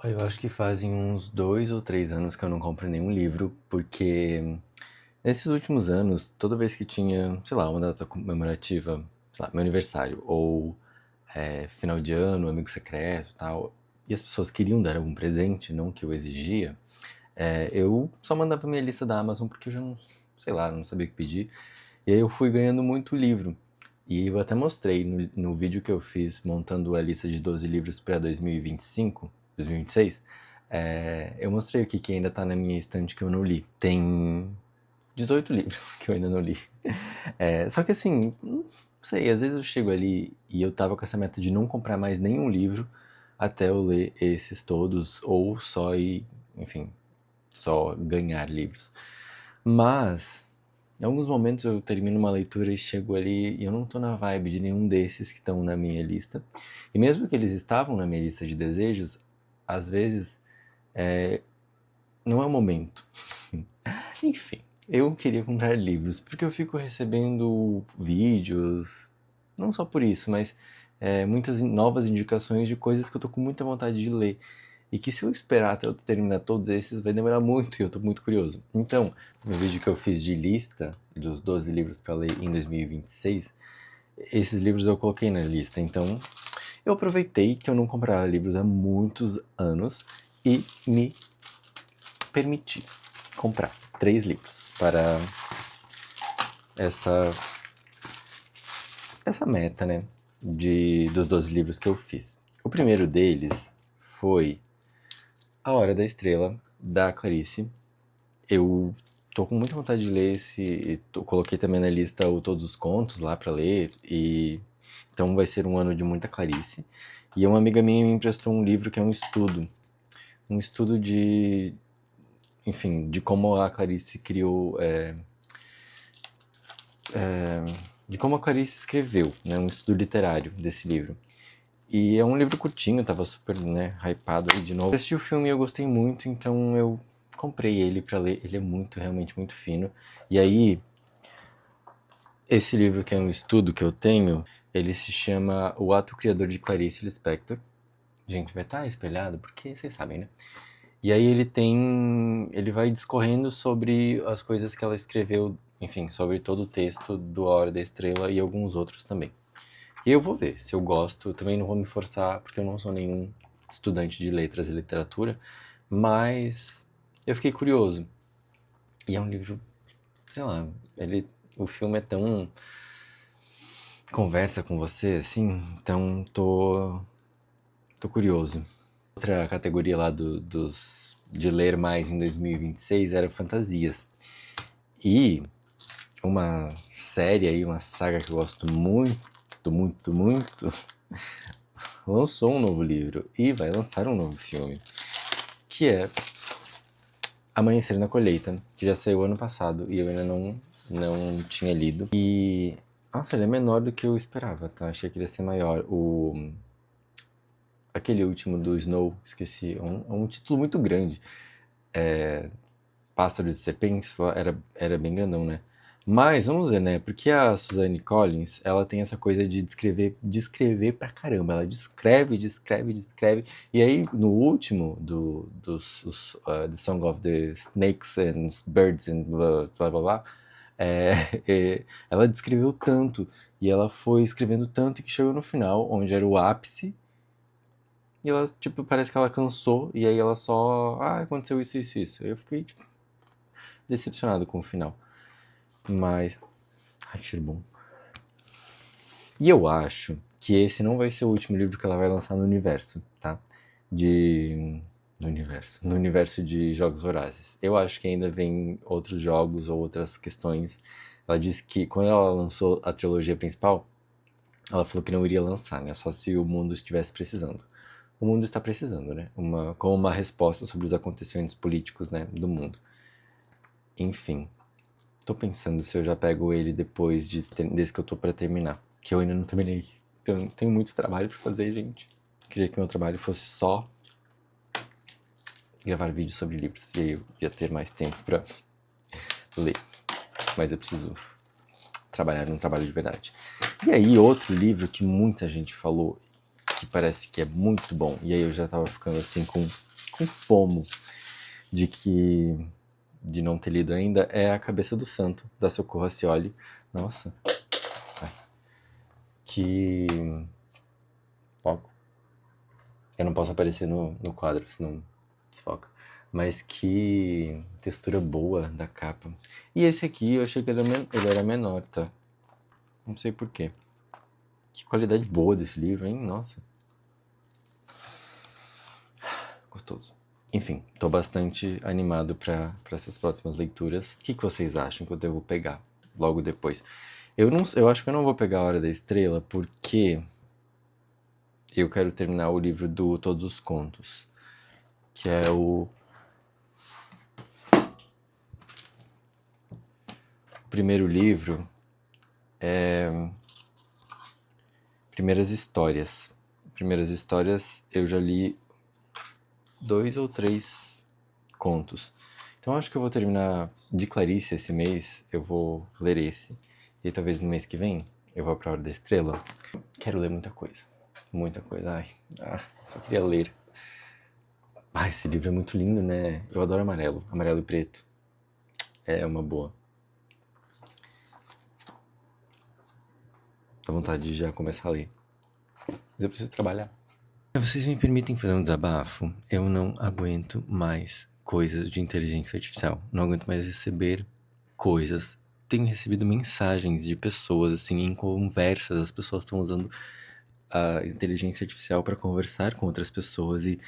Olha, eu acho que fazem uns 2 ou 3 anos que eu não compro nenhum livro, porque nesses últimos anos, toda vez que tinha, sei lá, uma data comemorativa, sei lá, meu aniversário, ou final de ano, amigo secreto e tal, e as pessoas queriam dar algum presente, não que eu exigia, eu só mandava minha lista da Amazon porque eu já não, sei lá, não sabia o que pedir. E aí eu fui ganhando muito livro. E eu até mostrei no vídeo que eu fiz montando a lista de 12 livros para 2025, 2026. Eu mostrei o que ainda tá na minha estante que eu não li. Tem 18 livros que eu ainda não li. Só que assim, não sei, às vezes eu chego ali e eu tava com essa meta de não comprar mais nenhum livro até eu ler esses todos, ou só ir, enfim, só ganhar livros. Mas, em alguns momentos eu termino uma leitura e chego ali e eu não tô na vibe de nenhum desses que estão na minha lista. E mesmo que eles estavam na minha lista de desejos, às vezes não é o momento. Enfim, eu queria comprar livros porque eu fico recebendo vídeos, não só por isso, mas muitas novas indicações de coisas que eu tô com muita vontade de ler. E que se eu esperar até eu terminar todos esses, vai demorar muito e eu tô muito curioso. Então, no vídeo que eu fiz de lista dos 12 livros para ler em 2026, esses livros eu coloquei na lista. Então, eu aproveitei que eu não comprava livros há muitos anos e me permiti comprar 3 livros para essa meta, né, dos 12 livros que eu fiz. O primeiro deles foi A Hora da Estrela, da Clarice. Eu tô com muita vontade de ler esse. Coloquei também na lista todos os contos lá pra ler. E então vai ser um ano de muita Clarice. E uma amiga minha me emprestou um livro que é um estudo. Um estudo de. Enfim, de como a Clarice criou. De como a Clarice escreveu, né? Um estudo literário desse livro. E é um livro curtinho, tava super, né, hypado aí de novo. Eu assisti o filme e eu gostei muito, então eu comprei ele pra ler. Ele é muito, realmente muito fino. E aí, esse livro que é um estudo que eu tenho, ele se chama O Ato Criador de Clarice Lispector. Gente, vai estar espelhado, porque vocês sabem, né? E aí ele vai discorrendo sobre as coisas que ela escreveu, enfim, sobre todo o texto do A Hora da Estrela e alguns outros também. E eu vou ver se eu gosto. Eu também não vou me forçar, porque eu não sou nenhum estudante de letras e literatura, mas eu fiquei curioso. E é um livro, sei lá, o filme é tão conversa com você, assim, então tô curioso. Outra categoria lá de ler mais em 2026 era fantasias. E uma série aí, uma saga que eu gosto muito, muito, muito, lançou um novo livro e vai lançar um novo filme, que é Amanhecer na Colheita, que já saiu ano passado e eu ainda não tinha lido. E, nossa, ele é menor do que eu esperava, tá? Achei que ele ia ser maior. Aquele último do Snow, esqueci, é um título muito grande. Pássaros e Serpentes, era bem grandão, né? Mas, vamos ver, né? Porque a Suzanne Collins, ela tem essa coisa de descrever pra caramba. Ela descreve, descreve, descreve. E aí, no último, The Song of the Snakes and Birds and blá, blá, blá, blá, é, ela descreveu tanto. E ela foi escrevendo tanto que chegou no final, onde era o ápice. E ela, tipo, parece que ela cansou. E aí ela só... Ah, aconteceu isso, isso, isso. Eu fiquei, tipo, decepcionado com o final. Mas. Ai, que cheiro bom. E eu acho que esse não vai ser o último livro que ela vai lançar no universo, tá? De. No universo de Jogos Vorazes. Eu acho que ainda vem outros jogos ou outras questões. Ela disse que quando ela lançou a trilogia principal, ela falou que não iria lançar, né? Só se o mundo estivesse precisando. O mundo está precisando, né? Como uma resposta sobre os acontecimentos políticos, né, do mundo. Enfim, tô pensando se eu já pego ele depois desse que eu tô pra terminar. Que eu ainda não terminei. Então, tenho muito trabalho pra fazer, gente. Queria que meu trabalho fosse só gravar vídeos sobre livros. E aí eu ia ter mais tempo pra ler. Mas eu preciso trabalhar num trabalho de verdade. E aí, outro livro que muita gente falou, que parece que é muito bom. E aí eu já tava ficando assim com com fomo de não ter lido ainda, é A Cabeça do Santo, da Socorro Acioli. Nossa. Que... Foco. Eu não posso aparecer no quadro, senão desfoca. Mas que textura boa da capa. E esse aqui, eu achei que ele era menor, tá? Não sei porquê. Que qualidade boa desse livro, hein? Nossa. Gostoso. Enfim, tô bastante animado para essas próximas leituras. O que vocês acham que eu devo pegar logo depois? Eu acho que eu não vou pegar A Hora da Estrela porque eu quero terminar o livro do Todos os Contos, que é o primeiro livro, Primeiras Histórias. Primeiras Histórias eu já li 2 ou 3 contos. Então acho que eu vou terminar de Clarice esse mês, eu vou ler esse. E talvez no mês que vem eu vou pra Hora da Estrela. Quero ler muita coisa. Muita coisa. Só queria ler. Esse livro é muito lindo, né? Eu adoro amarelo. Amarelo e preto. É uma boa. Dá vontade de já começar a ler. Mas eu preciso trabalhar. Vocês me permitem fazer um desabafo? Eu não aguento mais coisas de inteligência artificial. Não aguento mais receber coisas. Tenho recebido mensagens de pessoas, assim, em conversas. As pessoas estão usando a inteligência artificial para conversar com outras pessoas. E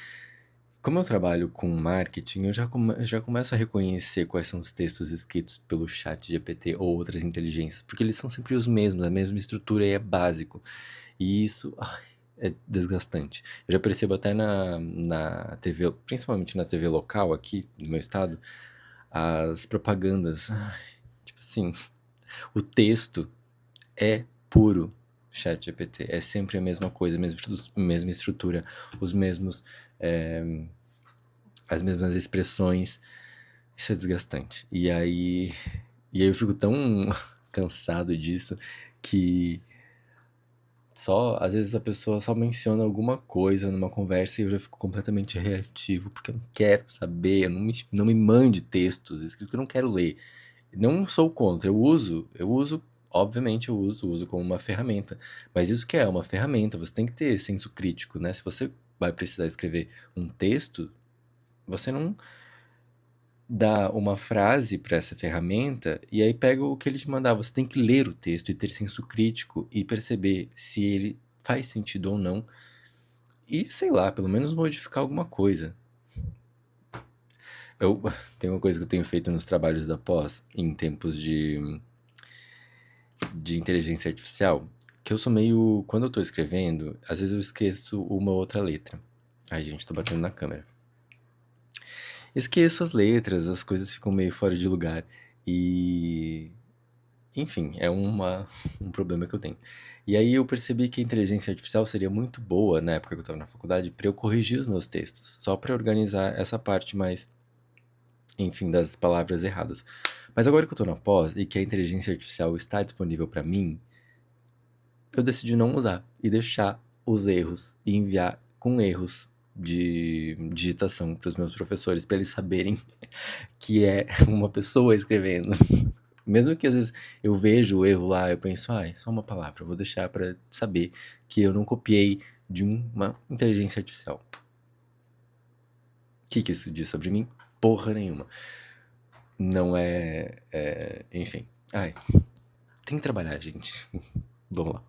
como eu trabalho com marketing, eu já começo a reconhecer quais são os textos escritos pelo chat GPT ou outras inteligências, porque eles são sempre os mesmos, a mesma estrutura e é básico. E isso é desgastante. Eu já percebo até na TV, principalmente na TV local aqui no meu estado, as propagandas. Tipo assim, o texto é puro chat GPT. É sempre a mesma coisa, mesma estrutura, os mesmos, as mesmas expressões. Isso é desgastante. E aí eu fico tão cansado disso que às vezes a pessoa só menciona alguma coisa numa conversa e eu já fico completamente reativo, porque eu não quero saber, não me mande textos escritos que eu não quero ler. Não sou contra, obviamente uso como uma ferramenta, mas isso que é uma ferramenta, você tem que ter senso crítico, né? Se você vai precisar escrever um texto, você não dá uma frase para essa ferramenta e aí pega o que ele te mandar. Você tem que ler o texto e ter senso crítico e perceber se ele faz sentido ou não e, sei lá, pelo menos modificar alguma coisa. Tem uma coisa que eu tenho feito nos trabalhos da pós, em tempos de inteligência artificial, que eu sou meio... Quando eu tô escrevendo, às vezes eu esqueço uma ou outra letra. Ai, gente, tô batendo na câmera. Esqueço as letras, as coisas ficam meio fora de lugar. E... Enfim, é um problema que eu tenho. E aí eu percebi que a inteligência artificial seria muito boa, na época que eu estava na faculdade, para eu corrigir os meus textos. Só para organizar essa parte mais, enfim, das palavras erradas. Mas agora que eu tô na pós e que a inteligência artificial está disponível para mim, eu decidi não usar e deixar os erros e enviar com erros de digitação para os meus professores, para eles saberem que é uma pessoa escrevendo. Mesmo que às vezes eu vejo o erro lá, eu penso, só uma palavra, eu vou deixar para saber que eu não copiei de uma inteligência artificial. O que isso diz sobre mim? Porra nenhuma. Não enfim. Tem que trabalhar, gente. Vamos lá.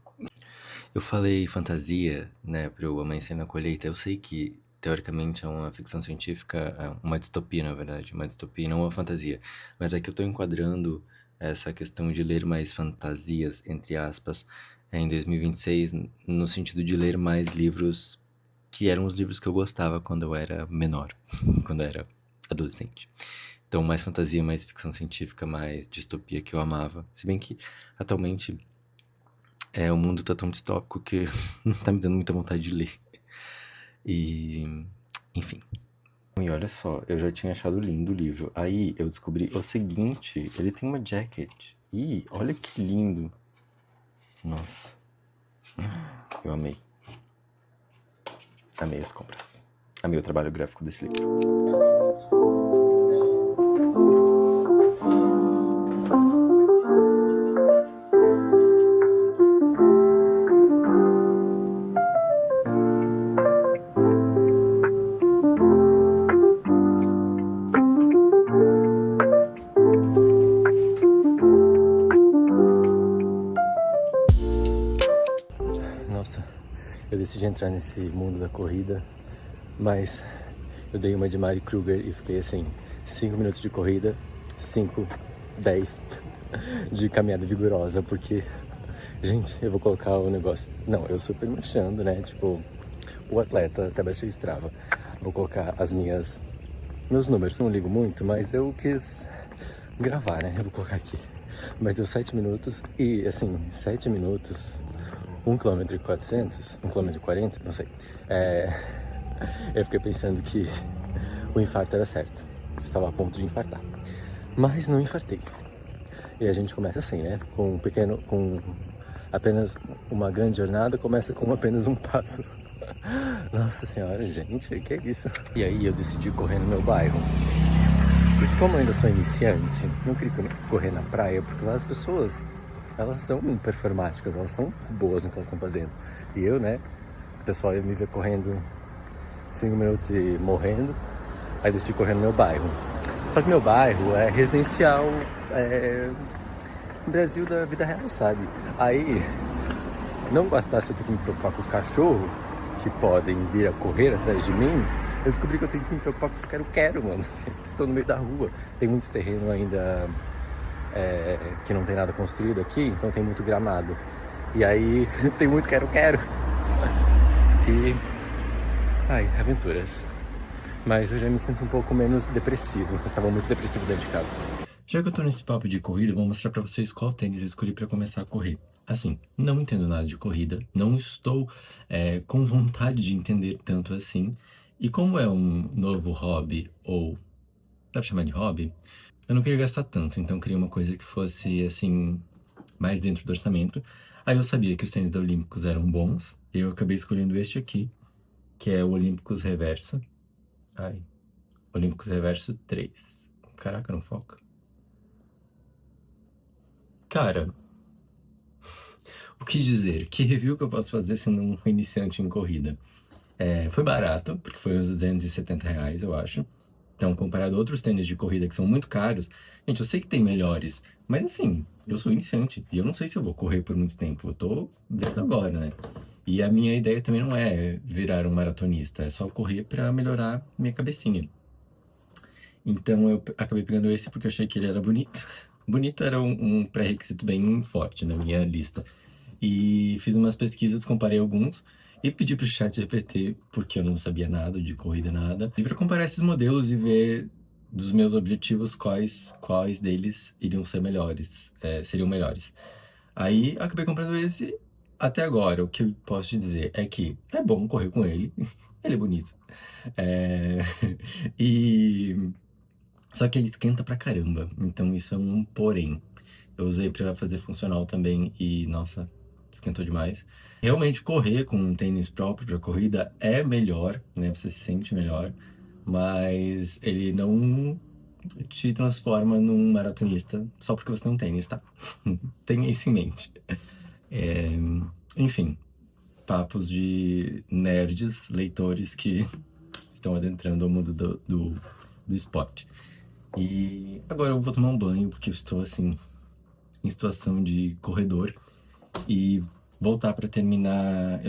Eu falei fantasia, né, pro Amanhecer na Colheita. Eu sei que, teoricamente, é uma ficção científica, uma distopia, na verdade. Uma distopia, não uma fantasia. Mas é que eu tô enquadrando essa questão de ler mais fantasias, entre aspas, em 2026, no sentido de ler mais livros que eram os livros que eu gostava quando eu era menor, quando eu era adolescente. Então, mais fantasia, mais ficção científica, mais distopia que eu amava. Se bem que, atualmente, o mundo tá tão distópico que não tá me dando muita vontade de ler. E, enfim. E olha só, eu já tinha achado lindo o livro. Aí eu descobri o seguinte, ele tem uma jacket. Ih, olha que lindo. Nossa. Eu amei. Amei as compras. Amei o trabalho gráfico desse livro. Nossa, eu decidi entrar nesse mundo da corrida, mas eu dei uma de Mari Kruger e fiquei assim, 5 minutos de corrida, 5, 10 de caminhada vigorosa, porque, gente, eu vou colocar o negócio, não, eu super manchando, né, tipo, o atleta, até baixei Strava, vou colocar meus números, não ligo muito, mas eu quis gravar, né, eu vou colocar aqui, mas deu 7 minutos e, assim, 7 minutos, 1 km e 400, 1 km e 40, não sei, eu fiquei pensando que o infarto era certo, estava a ponto de infartar, mas não infartei. E a gente começa assim, né? Com apenas uma grande jornada, começa com apenas um passo. Nossa senhora, gente, que é isso? E aí eu decidi correr no meu bairro, porque como eu ainda sou iniciante, não queria correr na praia, porque lá as pessoas, elas são performáticas, elas são boas no que elas estão fazendo. E eu, né, o pessoal ia me ver correndo 5 minutos e morrendo, aí decidi correr no meu bairro. Só que meu bairro é residencial, Brasil da vida real, sabe? Aí, não bastasse eu ter que me preocupar com os cachorros, que podem vir a correr atrás de mim, eu descobri que eu tenho que me preocupar com os quero-quero, mano, que estão no meio da rua. Tem muito terreno ainda que não tem nada construído aqui, então tem muito gramado. E aí, tem muito quero-quero. Ai, aventuras. Mas eu já me sinto um pouco menos depressivo. Eu estava muito depressivo dentro de casa. Já que eu tô nesse papo de corrida, eu vou mostrar pra vocês qual tênis eu escolhi pra começar a correr. Assim, não entendo nada de corrida, não estou com vontade de entender tanto assim. E como é um novo hobby, ou dá pra chamar de hobby, eu não queria gastar tanto, então queria uma coisa que fosse, assim, mais dentro do orçamento. Aí eu sabia que os tênis da Olímpicos eram bons, e eu acabei escolhendo este aqui, que é o Olímpicos Reverso. Olímpicos Reverso 3. Caraca, não foca. Cara, o que dizer? Que review que eu posso fazer sendo um iniciante em corrida? Foi barato, porque foi uns R$270, eu acho. Então, comparado a outros tênis de corrida que são muito caros, gente, eu sei que tem melhores, mas assim, eu sou iniciante e eu não sei se eu vou correr por muito tempo. Eu tô vendo agora, né? E a minha ideia também não é virar um maratonista, é só correr pra melhorar minha cabecinha. Então eu acabei pegando esse porque eu achei que ele era bonito. Bonito era um pré-requisito bem forte na minha lista. E fiz umas pesquisas, comparei alguns e pedi pro ChatGPT, porque eu não sabia nada de corrida, nada, e para comparar esses modelos e ver dos meus objetivos quais deles seriam melhores. Aí acabei comprando esse. Até agora, o que eu posso te dizer é que é bom correr com ele, ele é bonito. É... e só que ele esquenta pra caramba, então isso é um porém. Eu usei pra fazer funcional também e, nossa, esquentou demais. Realmente correr com um tênis próprio pra corrida é melhor, né? Você se sente melhor, mas ele não te transforma num maratonista só porque você tem um tênis, tá? Tenha isso em mente. Enfim, papos de nerds, leitores que estão adentrando o mundo do esporte. E agora eu vou tomar um banho, porque eu estou, assim, em situação de corredor. E voltar para terminar...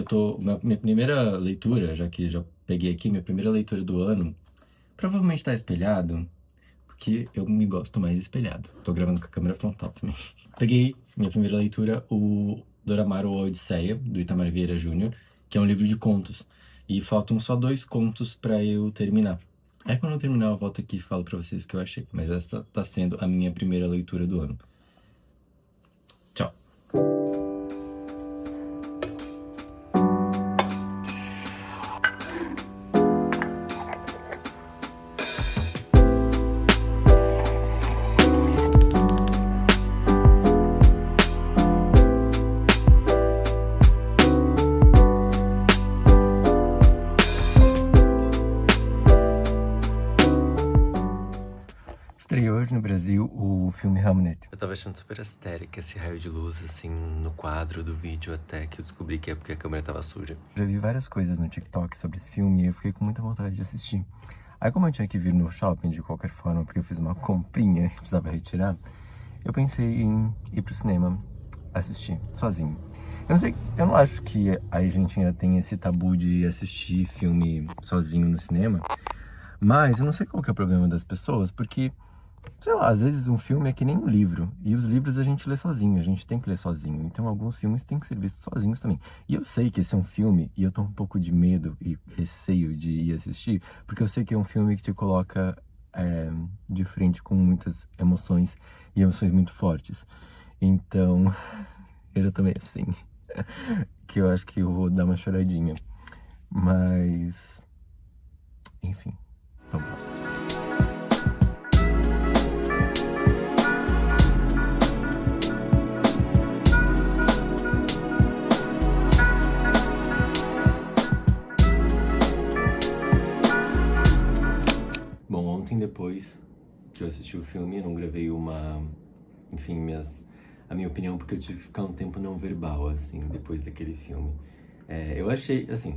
Minha primeira leitura, já que já peguei aqui, minha primeira leitura do ano, provavelmente tá espelhado, porque eu me gosto mais espelhado. Tô gravando com a câmera frontal também. Peguei minha primeira leitura, o Doramaru Odisseia, do Itamar Vieira Júnior, que é um livro de contos. E faltam só 2 contos para eu terminar. Quando eu terminar eu volto aqui e falo pra vocês o que eu achei. Mas essa tá sendo a minha primeira leitura do ano. Tchau. hoje no Brasil o filme Hamnet. Eu tava achando super histérica esse raio de luz, assim, no quadro do vídeo, até que eu descobri que é porque a câmera tava suja. Já vi várias coisas no TikTok sobre esse filme e eu fiquei com muita vontade de assistir. Aí, como eu tinha que vir no shopping de qualquer forma, porque eu fiz uma comprinha e precisava retirar, eu pensei em ir pro cinema assistir, sozinho. Eu não sei, eu não acho que a gente ainda tem esse tabu de assistir filme sozinho no cinema, mas eu não sei qual que é o problema das pessoas, porque, sei lá, às vezes um filme é que nem um livro, e os livros a gente lê sozinho, a gente tem que ler sozinho, então alguns filmes têm que ser vistos sozinhos também. E eu sei que esse é um filme, e eu tô um pouco de medo e receio de ir assistir, porque eu sei que é um filme que te coloca de frente com muitas emoções, e emoções muito fortes. Então, eu já tô meio assim, que eu acho que eu vou dar uma choradinha, mas, enfim, vamos lá. Bom, ontem depois que eu assisti o filme, eu não gravei enfim, a minha opinião, porque eu tive que ficar um tempo não verbal, assim, depois daquele filme. Eu achei, assim,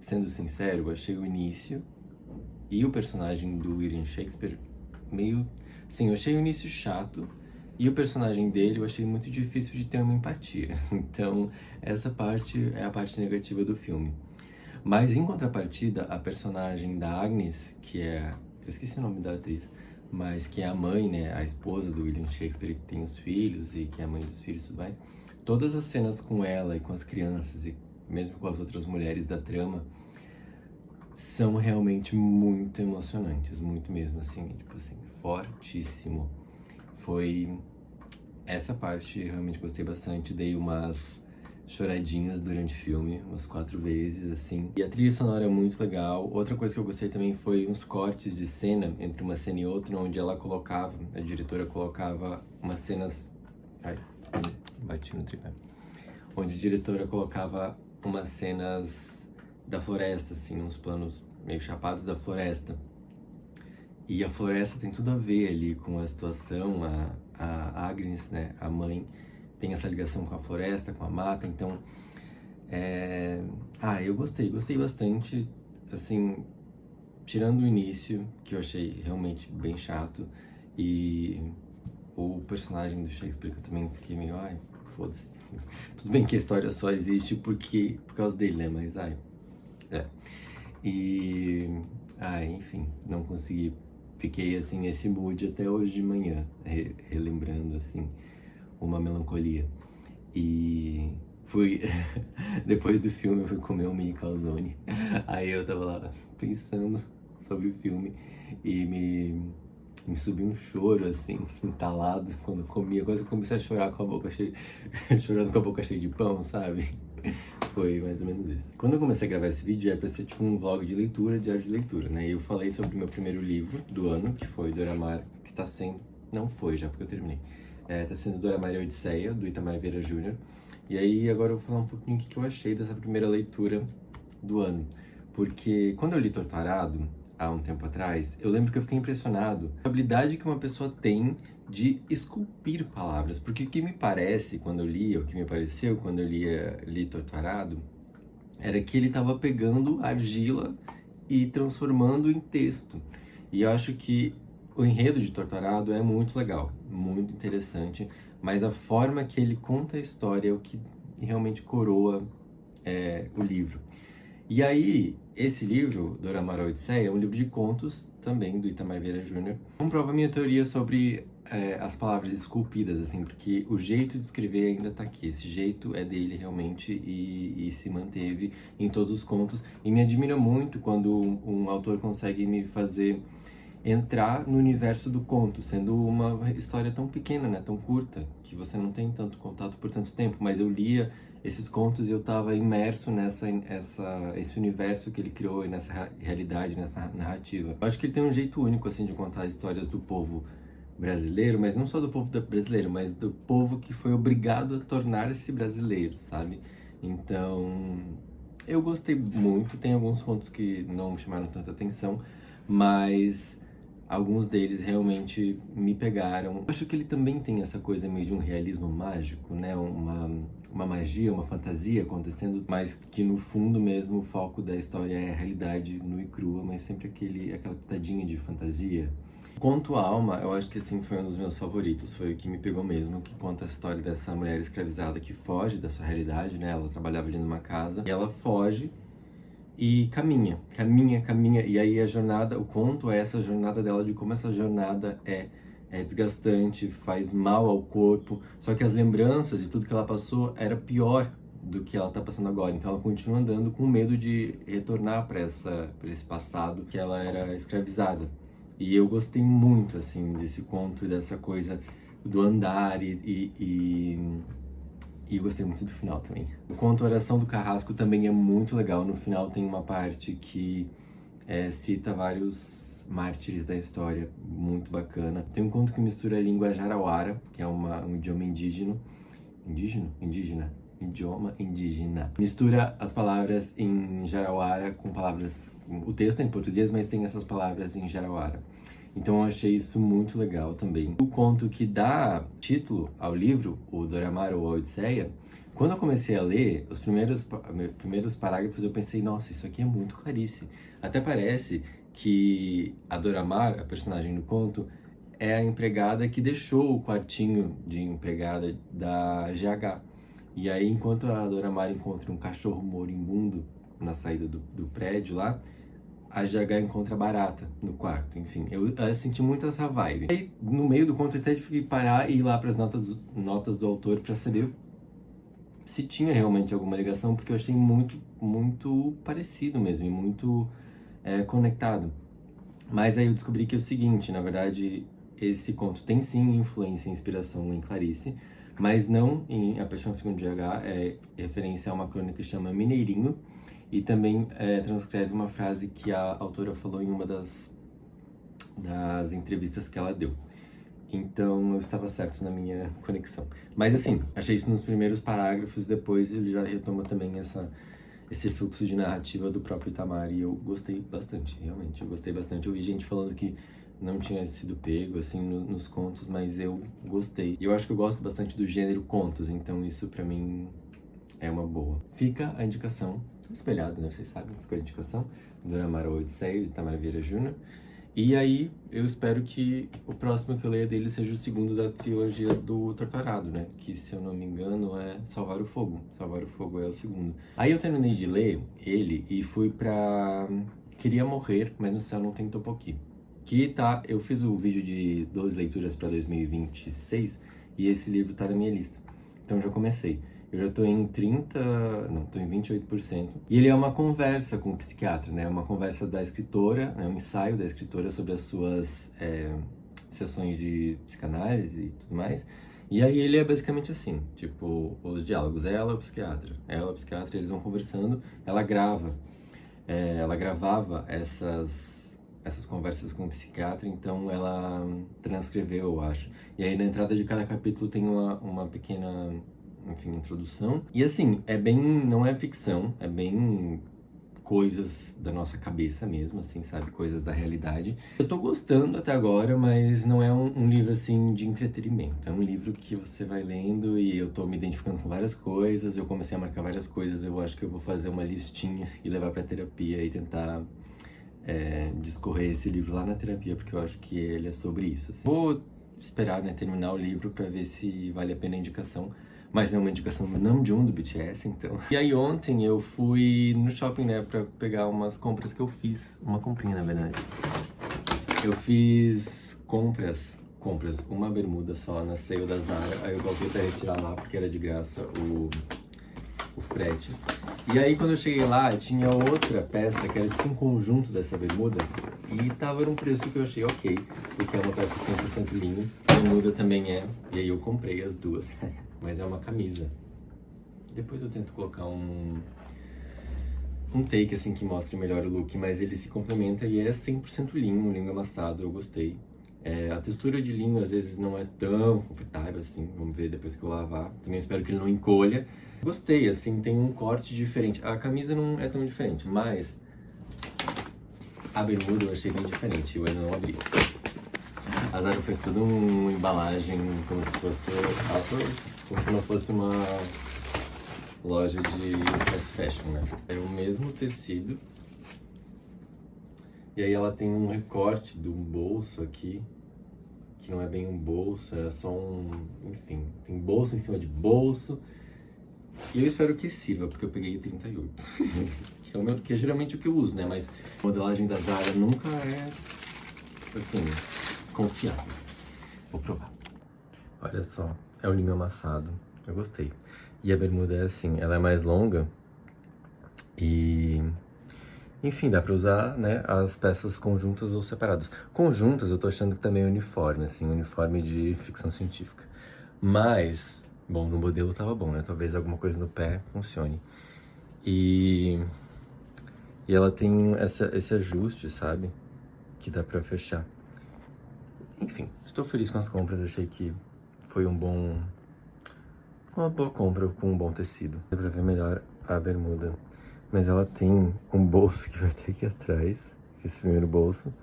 sendo sincero, eu achei o início e o personagem do William Shakespeare meio... Sim, eu achei o início chato e o personagem dele eu achei muito difícil de ter uma empatia. Então, essa parte é a parte negativa do filme. Mas, em contrapartida, a personagem da Agnes, que é... Eu esqueci o nome da atriz, mas que é a mãe, né? A esposa do William Shakespeare, que tem os filhos e que é a mãe dos filhos e tudo mais. Todas as cenas com ela e com as crianças e mesmo com as outras mulheres da trama são realmente muito emocionantes, muito mesmo, assim, tipo assim, fortíssimo. Foi... Essa parte eu realmente gostei bastante, dei umas choradinhas durante o filme, umas 4 vezes, assim. E a trilha sonora é muito legal. Outra coisa que eu gostei também foi uns cortes de cena, entre uma cena e outra, onde ela colocava, a diretora colocava umas cenas... Ai, bati no tripé. Onde a diretora colocava umas cenas da floresta, assim, uns planos meio chapados da floresta. E a floresta tem tudo a ver ali com a situação, a Agnes, né, a mãe, tem essa ligação com a floresta, com a mata, então... eu gostei bastante, assim, tirando o início, que eu achei realmente bem chato, e o personagem do Shakespeare, que eu também fiquei meio, ai, foda-se. Tudo bem que a história só existe por causa dele, né, mas, enfim, não consegui. Fiquei, assim, nesse mood até hoje de manhã, relembrando, assim, uma melancolia. E fui, depois do filme, eu fui comer um mini calzone. Aí eu tava lá pensando sobre o filme e me subiu um choro, assim, entalado quando eu comia. Quase que eu comecei a chorar com a boca cheia, chorando com a boca cheia de pão, sabe? Foi mais ou menos isso. Quando eu comecei a gravar esse vídeo, é pra ser tipo um vlog de leitura, diário de leitura, né? E eu falei sobre o meu primeiro livro do ano, que foi Doramar, que está sendo... Não foi já, porque eu terminei. Tá sendo Doramar e Odisseia, do Itamar Vieira Júnior. E aí, agora eu vou falar um pouquinho o que eu achei dessa primeira leitura do ano. Porque quando eu li Torturado, há um tempo atrás, eu lembro que eu fiquei impressionado com a habilidade que uma pessoa tem de esculpir palavras, porque o que me parece quando eu li, o que me pareceu quando eu li Torturado, era que ele estava pegando argila e transformando em texto. E eu acho que o enredo de Torturado é muito legal, muito interessante, mas a forma que ele conta a história é o que realmente coroa o livro. E aí, esse livro, Doramar e Odisseia, é um livro de contos, também, do Itamar Vieira Júnior. Comprova a minha teoria sobre as palavras esculpidas, assim, porque o jeito de escrever ainda tá aqui. Esse jeito é dele, realmente, e se manteve em todos os contos. E me admira muito quando um autor consegue me fazer entrar no universo do conto, sendo uma história tão pequena, né, tão curta, que você não tem tanto contato por tanto tempo, mas eu lia esses contos e eu estava imerso esse universo que ele criou, e nessa realidade, nessa narrativa. Eu acho que ele tem um jeito único, assim, de contar as histórias do povo brasileiro, mas não só do povo brasileiro, mas do povo que foi obrigado a tornar-se brasileiro, sabe? Então, eu gostei muito, tem alguns contos que não me chamaram tanta atenção, mas alguns deles realmente me pegaram. Acho que ele também tem essa coisa meio de um realismo mágico, né? Uma magia, uma fantasia acontecendo, mas que no fundo mesmo o foco da história é a realidade nua e crua, mas sempre aquela pitadinha de fantasia. Conto a Alma, eu acho que assim foi um dos meus favoritos, foi o que me pegou mesmo, que conta a história dessa mulher escravizada que foge da sua realidade, né? Ela trabalhava ali numa casa e ela foge e caminha, e aí a jornada, o conto é essa jornada dela, de como essa jornada é desgastante, faz mal ao corpo, só que as lembranças de tudo que ela passou era pior do que ela tá passando agora, então ela continua andando com medo de retornar para esse passado que ela era escravizada. E eu gostei muito, assim, desse conto e dessa coisa do andar e eu gostei muito do final também. O conto Oração do Carrasco também é muito legal. No final tem uma parte que cita vários mártires da história, muito bacana. Tem um conto que mistura a língua jarauara, que é um idioma indígena. Idioma indígena. Mistura as palavras em jarauara com palavras... O texto é em português, mas tem essas palavras em jarauara. Então eu achei isso muito legal também. O conto que dá título ao livro, o Doramar ou a Odisseia, quando eu comecei a ler os primeiros parágrafos, eu pensei, nossa, isso aqui é muito Clarice. Até parece que a Doramar, a personagem do conto, é a empregada que deixou o quartinho de empregada da GH. E aí, enquanto a Doramar encontra um cachorro moribundo na saída do prédio lá, a GH encontra a barata no quarto, enfim. Eu senti muito essa vibe. Aí, no meio do conto, eu até tive que parar e ir lá para as notas do autor para saber se tinha realmente alguma ligação, porque eu achei muito, muito parecido mesmo, e muito conectado. Mas aí eu descobri que é o seguinte, na verdade, esse conto tem sim influência e inspiração em Clarice, mas não em A Paixão Segundo GH, é referência a uma crônica que chama Mineirinho, e também transcreve uma frase que a autora falou em uma das entrevistas que ela deu. Então eu estava certo na minha conexão. Mas assim, achei isso nos primeiros parágrafos, depois ele já retoma também esse fluxo de narrativa do próprio Itamar, e eu gostei bastante, realmente, eu gostei bastante. Eu vi gente falando que não tinha sido pego, assim, nos contos, mas eu gostei. E eu acho que eu gosto bastante do gênero contos, então isso pra mim é uma boa. Fica a indicação, espelhado, né, vocês sabem, fica a indicação, Doramar ou Odisseia, de Itamar Vieira Júnior. E aí, eu espero que o próximo que eu leia dele seja o segundo da trilogia do Torturado, né? Que, se eu não me engano, é Salvar o Fogo. Salvar o Fogo é o segundo. Aí eu terminei de ler ele e fui pra Queria Morrer, mas no Céu Não Tem Topoki. Que tá... Eu fiz o vídeo de 12 leituras pra 2026 e esse livro tá na minha lista. Então eu já comecei. Eu já tô em 28%. E ele é uma conversa com o psiquiatra, né? Uma conversa da escritora, é um ensaio da escritora sobre as suas sessões de psicanálise e tudo mais. E aí ele é basicamente assim, tipo, os diálogos. Ela, o psiquiatra, eles vão conversando, ela gravava essas conversas com o psiquiatra, então ela transcreveu, eu acho. E aí na entrada de cada capítulo tem uma pequena... enfim, introdução. E assim, não é ficção, é bem coisas da nossa cabeça mesmo, assim, sabe? Coisas da realidade. Eu tô gostando até agora, mas não é um livro, assim, de entretenimento. É um livro que você vai lendo e eu tô me identificando com várias coisas, eu comecei a marcar várias coisas, eu acho que eu vou fazer uma listinha e levar pra terapia e tentar discorrer esse livro lá na terapia, porque eu acho que ele é sobre isso, assim. Vou esperar, né, terminar o livro pra ver se vale a pena a indicação. Mas não é uma indicação do Namjoon, do BTS, então. E aí ontem eu fui no shopping, né, pra pegar umas compras que eu fiz. Uma comprinha, na verdade. Eu fiz compras, uma bermuda só na sale da Zara. Aí eu voltei pra retirar lá, porque era de graça o frete. E aí quando eu cheguei lá, tinha outra peça, que era tipo um conjunto dessa bermuda. E tava num preço que eu achei ok, porque é uma peça 100% linho. A bermuda também é, e aí eu comprei as duas. Mas é uma camisa. Depois eu tento colocar um take assim que mostre melhor o look, mas ele se complementa e é 100% linho, um linho amassado, eu gostei. A textura de linho às vezes não é tão confortável assim, vamos ver depois que eu lavar. Também espero que ele não encolha. Gostei, assim, tem um corte diferente. A camisa não é tão diferente, mas a bermuda eu achei bem diferente, eu ainda não abri. A Zara fez toda uma embalagem como se fosse, como se não fosse uma loja de fast fashion, né? É o mesmo tecido. E aí ela tem um recorte do bolso aqui, que não é bem um bolso, é só um... Enfim, tem bolso em cima de bolso. E eu espero que sirva, porque eu peguei 38. que é geralmente o que eu uso, né? Mas a modelagem da Zara nunca é, assim, confiável. Vou provar. Olha só, é o linho amassado. Eu gostei. E a bermuda é assim, ela é mais longa e... Enfim, dá pra usar, né, as peças conjuntas ou separadas. Conjuntas eu tô achando que também é uniforme, assim, uniforme de ficção científica. Mas, bom, no modelo tava bom, né? Talvez alguma coisa no pé funcione. E ela tem esse ajuste, sabe? Que dá pra fechar. Enfim, estou feliz com as compras. Achei que foi uma boa compra com um bom tecido. Dá pra ver melhor a bermuda. Mas ela tem um bolso que vai ter aqui atrás. Esse primeiro bolso.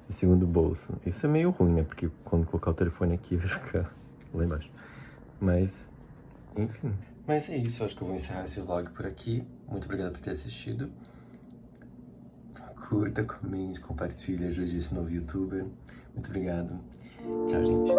E o segundo bolso. Isso é meio ruim, né? Porque quando colocar o telefone aqui vai ficar lá embaixo. Mas, enfim. Mas é isso, acho que eu vou encerrar esse vlog por aqui. Muito obrigado por ter assistido. Curta, comente, compartilhe, ajude esse novo youtuber. Muito obrigado. Tchau, gente.